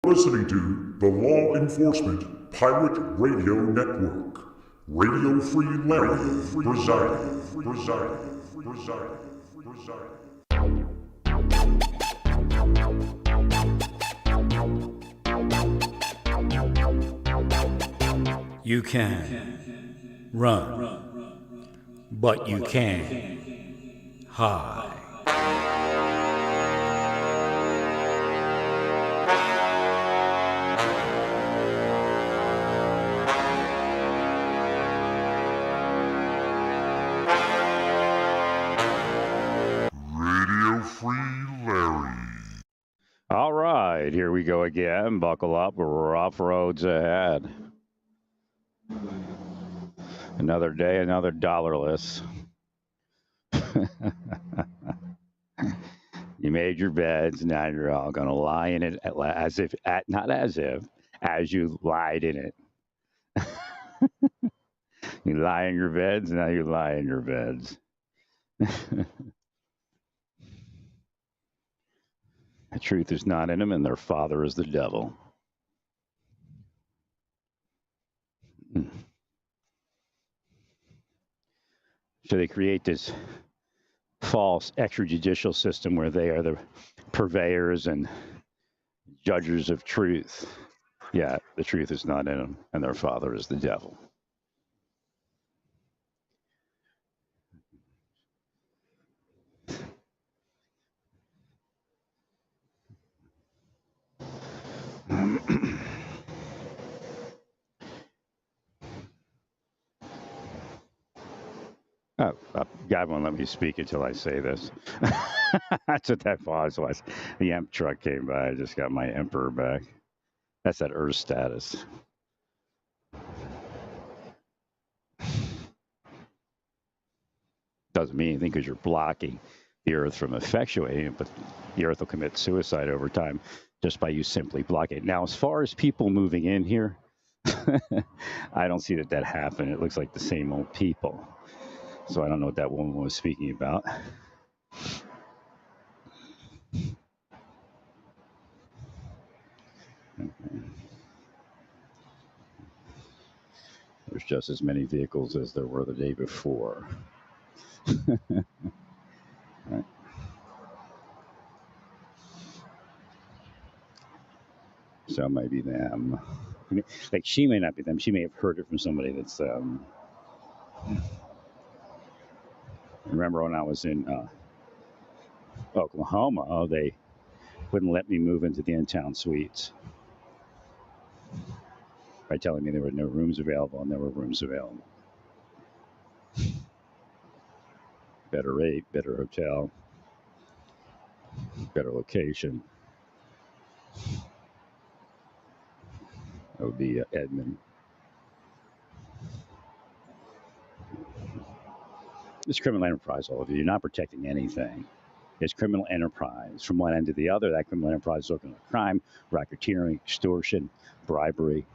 Listening to the Law Enforcement Pirate Radio Network. Radio Free Larry presiding. You can run, but you can't hide. Radio Free Larry. All right, here we go again. Buckle up, rough roads ahead. Another day, another dollarless. You made your beds, now you're all gonna lie in it as you lied in it. You lie in your beds, now you lie in your beds. The truth is not in them, and their father is the devil. So they create this false extrajudicial system where they are the purveyors and judges of truth. Yeah, the truth is not in them, and their father is the devil. Oh, God won't let me speak until I say this. That's what that pause was. The EMP truck came by. I just got my Emperor back. That's that Earth status. Doesn't mean anything because you're blocking the Earth from effectuating it, but the Earth will commit suicide over time just by you simply blocking it. Now, as far as people moving in here, I don't see that happened. It looks like the same old people. So I don't know what that woman was speaking about. Okay. There's just as many vehicles as there were the day before. Right. So maybe them. Like she may not be them. She may have heard it from somebody that's. Remember when I was in Oklahoma, they wouldn't let me move into the in-town suites by telling me there were no rooms available, and there were rooms available. Better rate, better hotel, better location. That would be Edmond. It's criminal enterprise, all of you. You're not protecting anything. It's criminal enterprise. From one end to the other, that criminal enterprise is looking at crime, racketeering, extortion, bribery.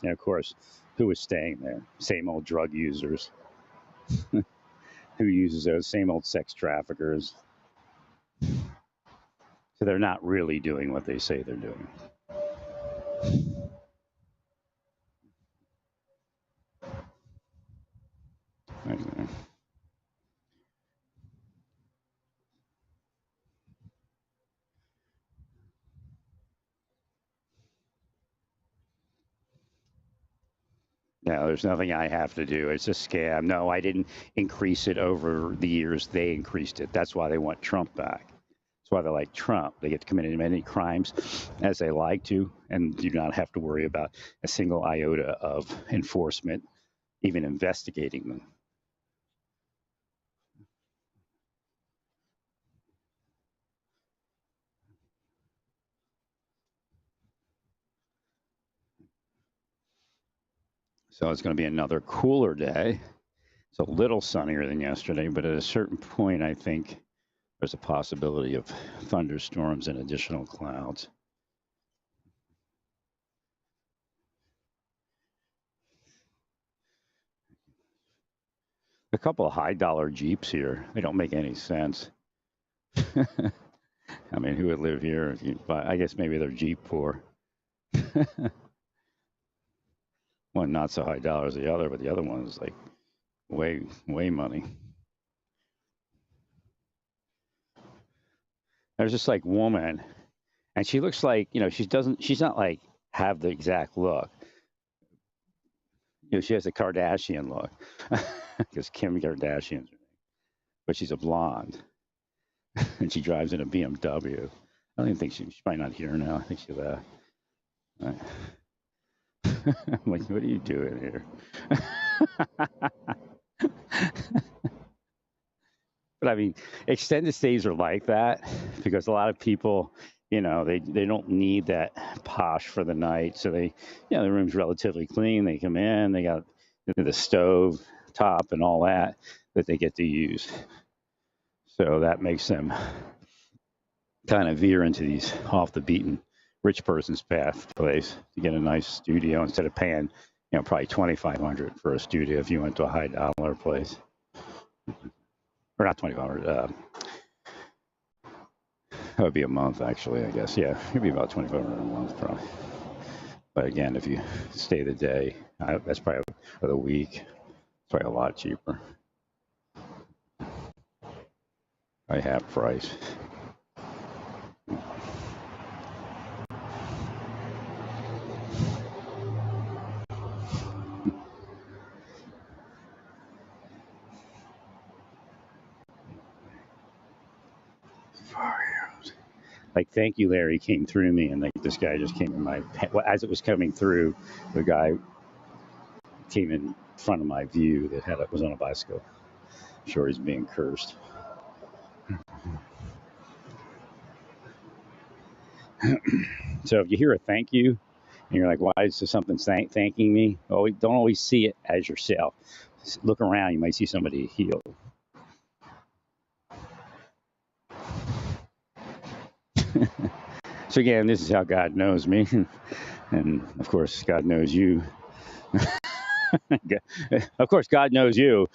And of course, who is staying there? Same old drug users. Who uses those same old sex traffickers? So they're not really doing what they say they're doing. Okay. No, there's nothing I have to do. It's a scam. No, I didn't increase it over the years. They increased it. That's why they want Trump back. That's why they like Trump. They get to commit as many crimes as they like to and do not have to worry about a single iota of enforcement, even investigating them. So it's going to be another cooler day. It's a little sunnier than yesterday, but at a certain point, I think there's a possibility of thunderstorms and additional clouds. A couple of high dollar Jeeps here. They don't make any sense. I mean, who would live here if you buy? I guess maybe they're Jeep poor. One not so high dollar as the other, but the other one is like way money. There's this like woman, and she looks like, she's not like have the exact look. She has a Kardashian look, because Kim Kardashian's her name, but she's a blonde, and she drives in a BMW. I don't even think she's probably not here now. I think she left. Right. I'm like, what are you doing here? But I mean, extended stays are like that because a lot of people, they don't need that posh for the night. So the room's relatively clean. They come in, they got the stove top and all that they get to use. So that makes them kind of veer into these off the beaten rich person's path place to get a nice studio instead of paying, probably $2,500 for a studio if you went to a high dollar place. Or not $2,500. That would be a month, actually, I guess. Yeah, it'd be about $2,500 a month, probably. But again, if you stay the day, that's probably for the week. It's probably a lot cheaper. I have price. Like, thank you, Larry, came through me, and like this guy just came in my, as it was coming through, the guy came in front of my view that was on a bicycle. I'm sure he's being cursed. So if you hear a thank you, and you're like, why is there something thanking me? Oh, don't always see it as yourself. Just look around, you might see somebody healed. So again, this is how God knows me. And of course, God knows you. Of course, God knows you.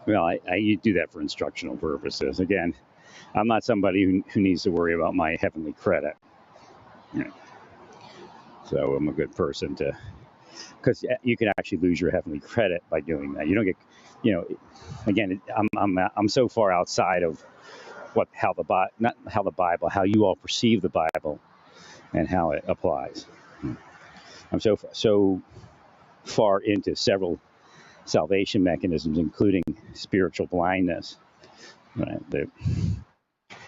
Well, I do that for instructional purposes. Again, I'm not somebody who needs to worry about my heavenly credit. So I'm a good person because you can actually lose your heavenly credit by doing that. You don't get, again, I'm so far outside of how you all perceive the Bible and how it applies. I'm so far into several salvation mechanisms, including spiritual blindness. Right?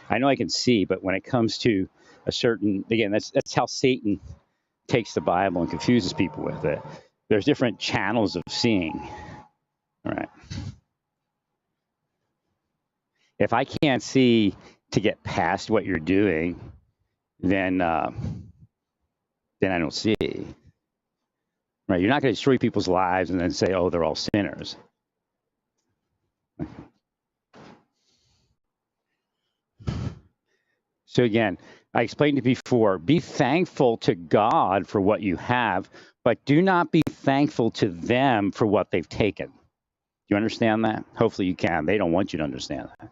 I know I can see, but when it comes to a certain, again, that's how Satan takes the Bible and confuses people with it. There's different channels of seeing. All right. If I can't see to get past what you're doing, then I don't see. Right? You're not going to destroy people's lives and then say, oh, they're all sinners. So again, I explained it before, be thankful to God for what you have, but do not be thankful to them for what they've taken. Do you understand that? Hopefully you can. They don't want you to understand that.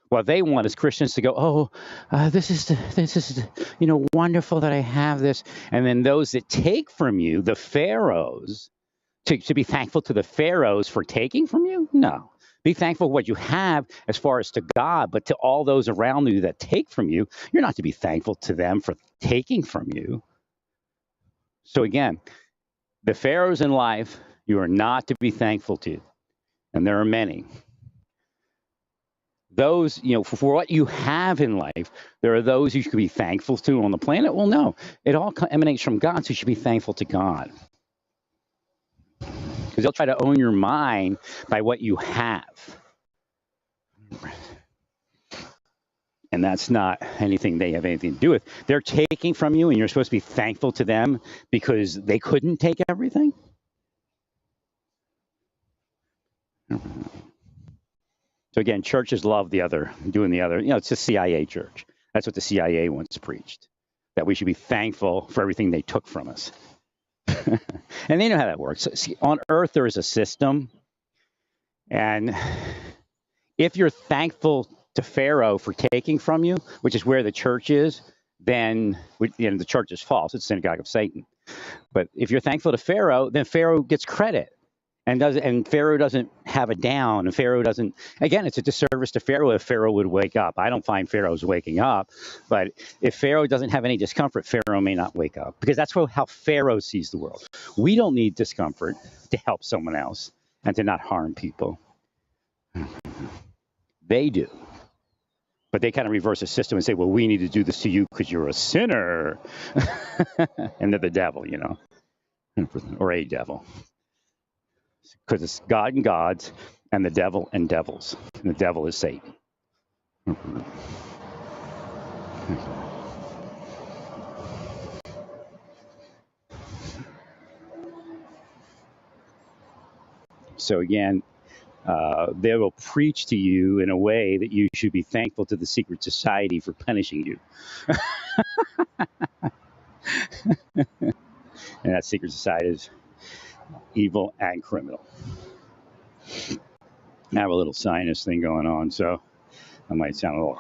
What they want is Christians to go, this is wonderful that I have this. And then those that take from you, the pharaohs, to be thankful to the pharaohs for taking from you? No. Be thankful for what you have as far as to God, but to all those around you that take from you, you're not to be thankful to them for taking from you. So again, the pharaohs in life, you are not to be thankful to. And there are many. Those, for what you have in life, there are those you should be thankful to on the planet. Well, no, it all emanates from God, so you should be thankful to God. Because they'll try to own your mind by what you have. And that's not anything they have anything to do with. They're taking from you, and you're supposed to be thankful to them because they couldn't take everything. So again, churches love doing the other. It's a CIA church. That's what the CIA once preached, that we should be thankful for everything they took from us. And they know how that works. So, see, on earth, there is a system. And if you're thankful to Pharaoh for taking from you, which is where the church is, then the church is false. It's the synagogue of Satan. But if you're thankful to Pharaoh, then Pharaoh gets credit. And Pharaoh doesn't have a down. And Pharaoh doesn't, again, it's a disservice to Pharaoh if Pharaoh would wake up. I don't find Pharaoh's waking up. But if Pharaoh doesn't have any discomfort, Pharaoh may not wake up. Because that's how Pharaoh sees the world. We don't need discomfort to help someone else and to not harm people. They do. But they kind of reverse the system and say, well, we need to do this to you because you're a sinner. And they're the devil, or a devil. Because it's God and gods and the devil and devils. And the devil is Satan. So again, they will preach to you in a way that you should be thankful to the secret society for punishing you. And that secret society is evil and criminal. I have a little sinus thing going on, so I might sound a little.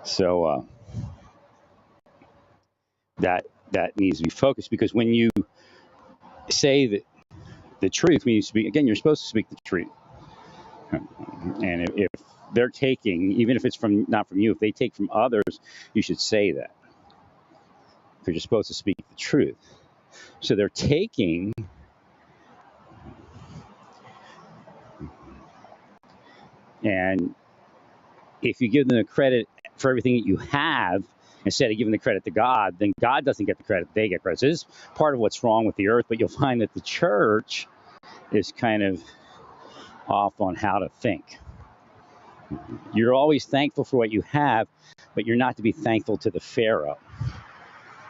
So that needs to be focused, because when you say that the truth, when you speak, again, you're supposed to speak the truth. And if they're taking, even if it's not from you, if they take from others, you should say that, because you're supposed to speak the truth. So they're taking, and if you give them the credit for everything that you have instead of giving the credit to God, then God doesn't get the credit, they get credit. So this is part of what's wrong with the earth, but you'll find that the church is kind of off on how to think. You're always thankful for what you have, but you're not to be thankful to the Pharaoh.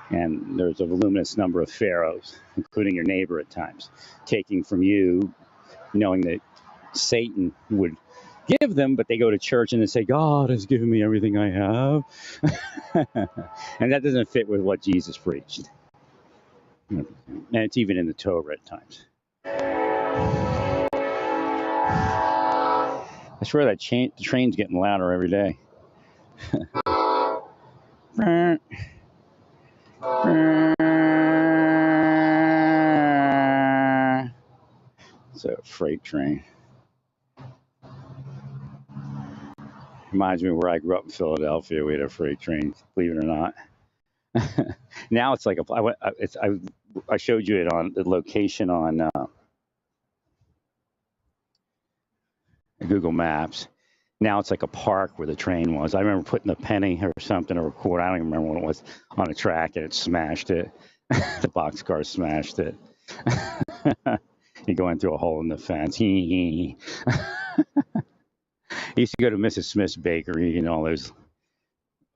And there's a voluminous number of pharaohs, including your neighbor at times, taking from you, knowing that Satan would give them, but they go to church and they say, God has given me everything I have. And that doesn't fit with what Jesus preached. And it's even in the Torah at times. I swear that the train's getting louder every day. It's a freight train. Reminds me of where I grew up in Philadelphia. We had a freight train, believe it or not. Now it's like I showed you it on the location on Google Maps. Now it's like a park where the train was. I remember putting a penny or something, or a quarter, I don't even remember what it was, on a track, and it smashed it. The boxcar smashed it. You go in through a hole in the fence. I used to go to Mrs. Smith's Bakery, all those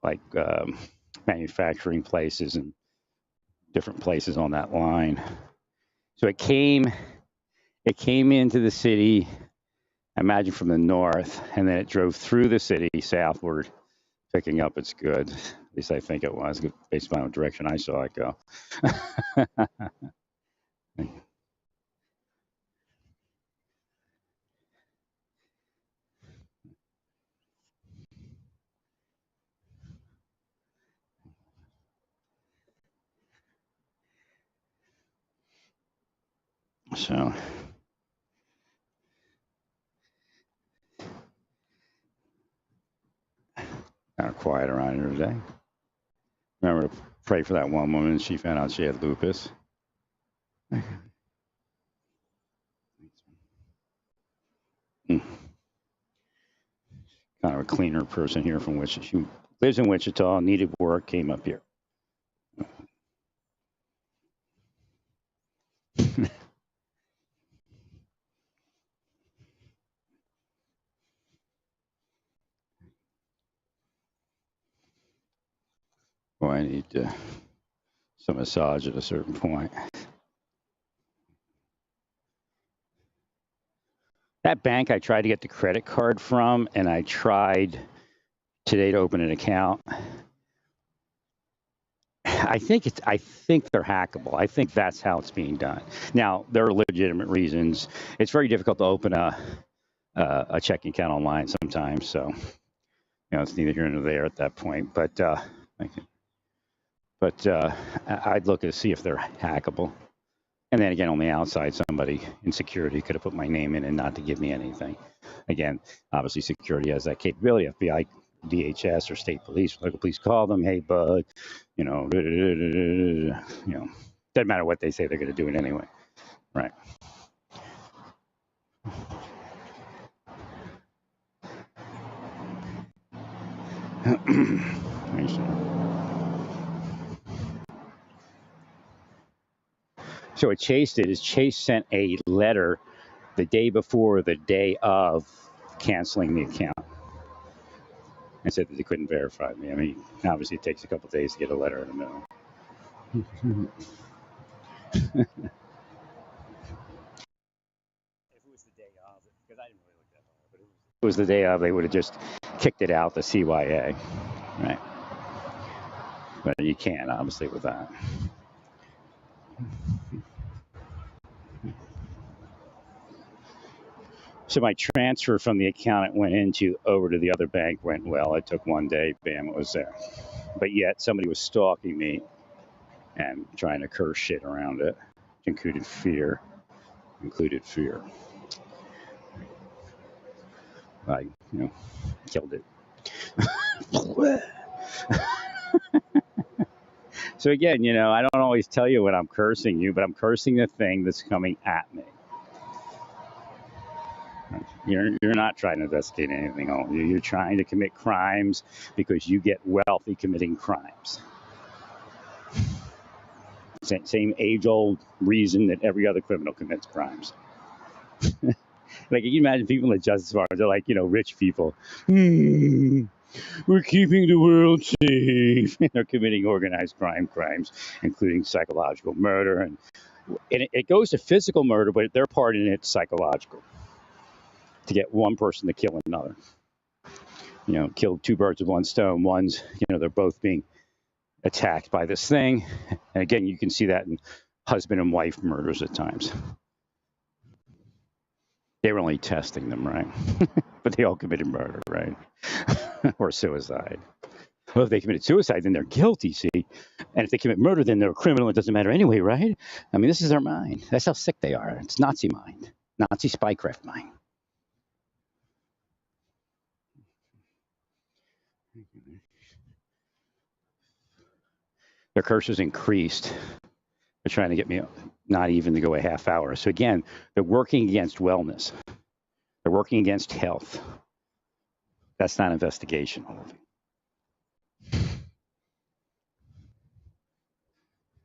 like manufacturing places and different places on that line. So it came into the city, I imagine from the north, and then it drove through the city southward, picking up its goods. At least I think it was, based on the direction I saw it go. So kind of quiet around here today. Remember to pray for that one woman. She found out she had lupus. Kind of a cleaner person here from which she lives in Wichita, needed work, came up here. Well, I need some massage at a certain point. That bank I tried to get the credit card from, and I tried today to open an account. I think they're hackable. I think that's how it's being done. Now, there are legitimate reasons. It's very difficult to open a checking account online sometimes. So, it's neither here nor there at that point. But I'd look to see if they're hackable. And then again, on the outside, somebody in security could have put my name in and not to give me anything. Again, obviously, security has that capability. FBI, DHS, or state police, local police call them, hey, bud, doesn't matter what they say, they're going to do it anyway. Right. So what Chase did is Chase sent a letter the day before, the day of canceling the account, and said that they couldn't verify me. I mean, obviously it takes a couple of days to get a letter in the mail. If it was the day of, because I didn't really look that hard, but if it was the day of, they would have just kicked it out, the CYA, right? But you can't, obviously, with that. So my transfer from the account it went into over to the other bank went well. It took one day, bam, it was there. But yet somebody was stalking me and trying to curse shit around it. Included fear. I, killed it. So again, I don't always tell you when I'm cursing you, but I'm cursing the thing that's coming at me. You're not trying to investigate anything. You're trying to commit crimes because you get wealthy committing crimes. Same age-old reason that every other criminal commits crimes. Like, you can imagine people in the Justice Department, they're like, rich people. We're keeping the world safe. They're committing organized crimes, including psychological murder. And it goes to physical murder, but their part in it's psychological. To get one person to kill another. Kill two birds with one stone. One's, they're both being attacked by this thing. And again, you can see that in husband and wife murders at times. They were only testing them, right? But they all committed murder, right? Or suicide. Well, if they committed suicide, then they're guilty, see? And if they commit murder, then they're a criminal. It doesn't matter anyway, right? I mean, this is their mind. That's how sick they are. It's Nazi mind. Nazi spycraft mind. Their curses increased. They're trying to get me not even to go a half hour. So again, they're working against wellness. They're working against health. That's not investigational.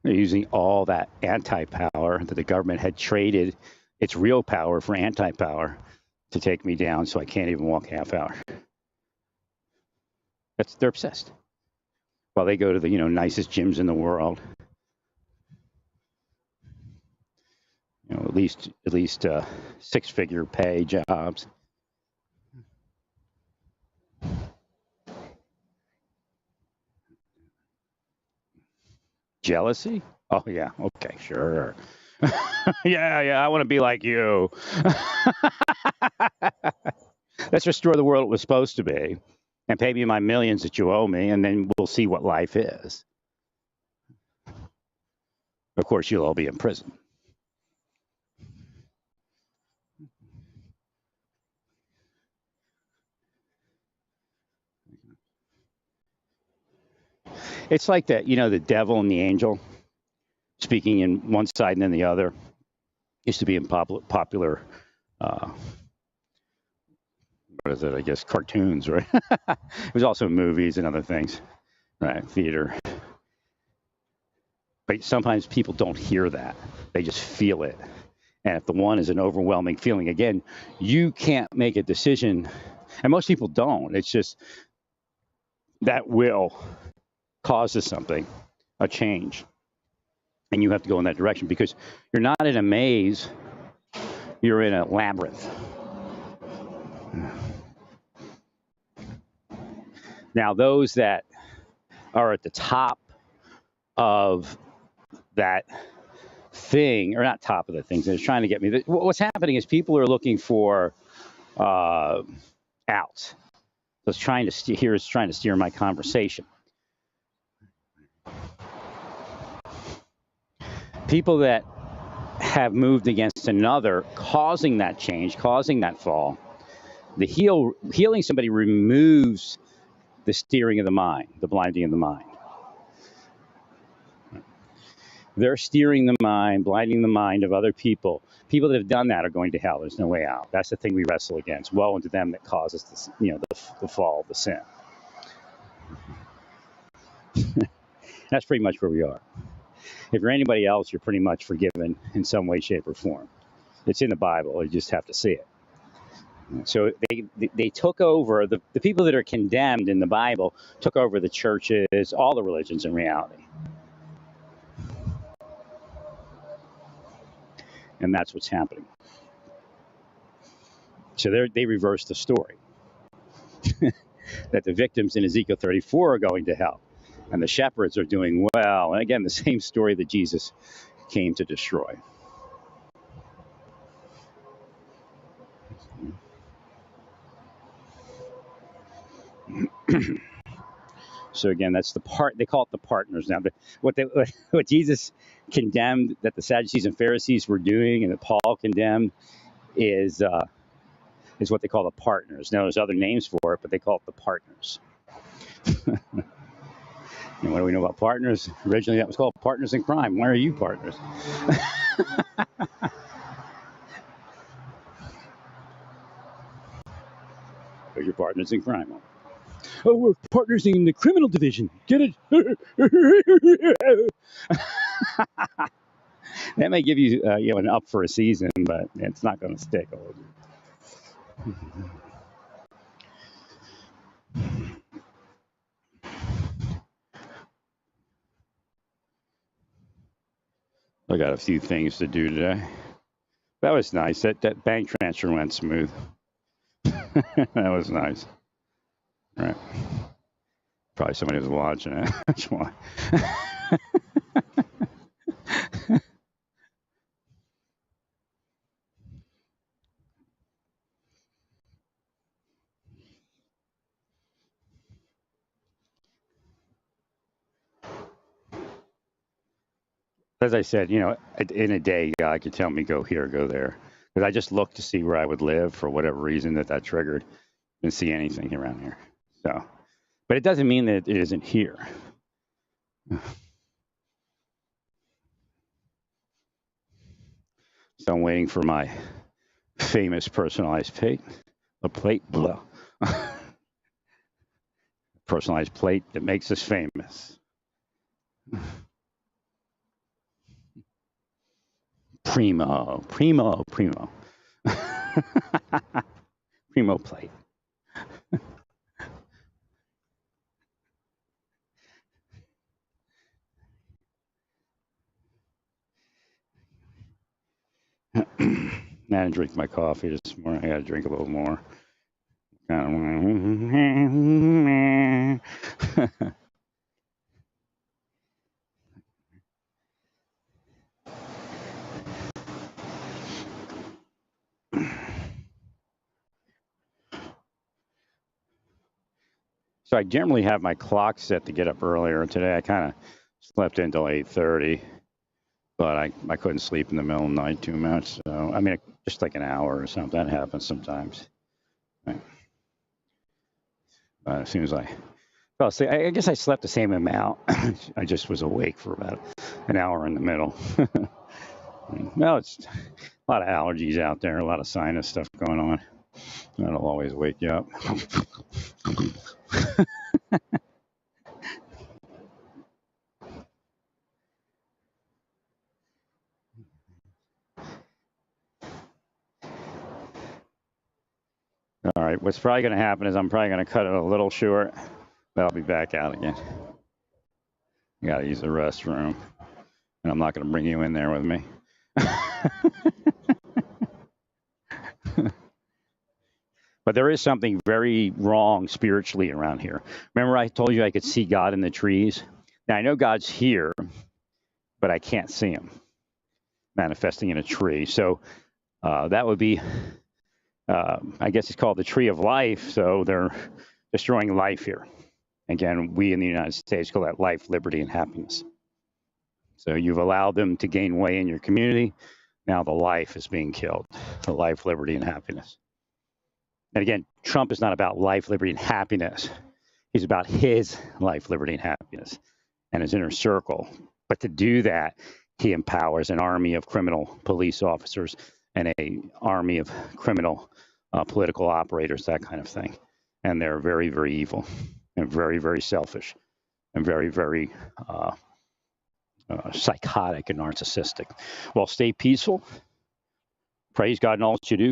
They're using all that anti-power that the government had traded its real power for anti-power to take me down so I can't even walk a half hour. They're obsessed. While they go to the nicest gyms in the world. At least six-figure pay jobs. Jealousy? Oh yeah, okay, sure. yeah, I want to be like you. Let's restore the world it was supposed to be, and pay me my millions that you owe me, and then we'll see what life is. Of course, you'll all be in prison. It's like that, the devil and the angel speaking in one side and then the other. Used to be in popular what is it? I guess cartoons, right? It was also movies and other things, right? Theater. But sometimes people don't hear that; they just feel it. And if the one is an overwhelming feeling, again, you can't make a decision, and most people don't. It's just that will causes something, a change, and you have to go in that direction because you're not in a maze; you're in a labyrinth. Now, those that are at the top of that thing, or not top of the things, they're trying to get me. What's happening is people are looking for outs. So it's trying to steer my conversation. People that have moved against another, causing that change, causing that fall. Healing somebody removes the steering of the mind, the blinding of the mind. They're steering the mind, blinding the mind of other people. People that have done that are going to hell. There's no way out. That's the thing we wrestle against. Woe unto them that causes the fall, the sin. That's pretty much where we are. If you're anybody else, you're pretty much forgiven in some way, shape, or form. It's in the Bible. You just have to see it. So they took over, the people that are condemned in the Bible took over the churches, all the religions in reality. And that's what's happening. So they reversed the story. That the victims in Ezekiel 34 are going to hell. And the shepherds are doing well. And again, the same story that Jesus came to destroy. So again, that's the part, they call it the partners now. But what Jesus condemned that the Sadducees and Pharisees were doing and that Paul condemned is what they call the partners. Now, there's other names for it, but they call it the partners. And what do we know about partners? Originally, that was called partners in crime. Why are you partners? Because you're partners in crime. Oh, we're partners in the criminal division. Get it? That may give you, an up for a season, but it's not going to stick. I got a few things to do today. That was nice. That bank transfer went smooth. That was nice. All right. Probably somebody was watching it. That's why. As I said, in a day, God could tell me go here, go there. Because I just looked to see where I would live for whatever reason that triggered. Didn't see anything around here. So, but it doesn't mean that it isn't here. So I'm waiting for my famous personalized plate. Blah. Personalized plate that makes us famous. Primo. Primo plate. I didn't drink my coffee this morning. I got to drink a little more. So I generally have my clock set to get up earlier. Today I kind of slept until 8:30, but I couldn't sleep in the middle of the night too much. So, just like an hour or something. That happens sometimes. Right. As soon as I fell asleep, I guess I slept the same amount. I just was awake for about an hour in the middle. Well, it's a lot of allergies out there, a lot of sinus stuff going on. That'll always wake you up. All right, what's probably going to happen is I'm probably going to cut it a little short, but I'll be back out again. I got to use the restroom, and I'm not going to bring you in there with me. But there is something very wrong spiritually around here. Remember I told you I could see God in the trees? Now, I know God's here, but I can't see him manifesting in a tree. So that would be, I guess it's called the tree of life. So they're destroying life here. Again, we in the United States call that life, liberty, and happiness. So you've allowed them to gain way in your community. Now the life is being killed, the life, liberty, and happiness. And again, Trump is not about life, liberty, and happiness. He's about his life, liberty, and happiness and his inner circle. But to do that, he empowers an army of criminal police officers and an army of criminal political operators, that kind of thing. And they're very, very evil and very, very selfish and very, very psychotic and narcissistic. Well, stay peaceful. Praise God in all that you do.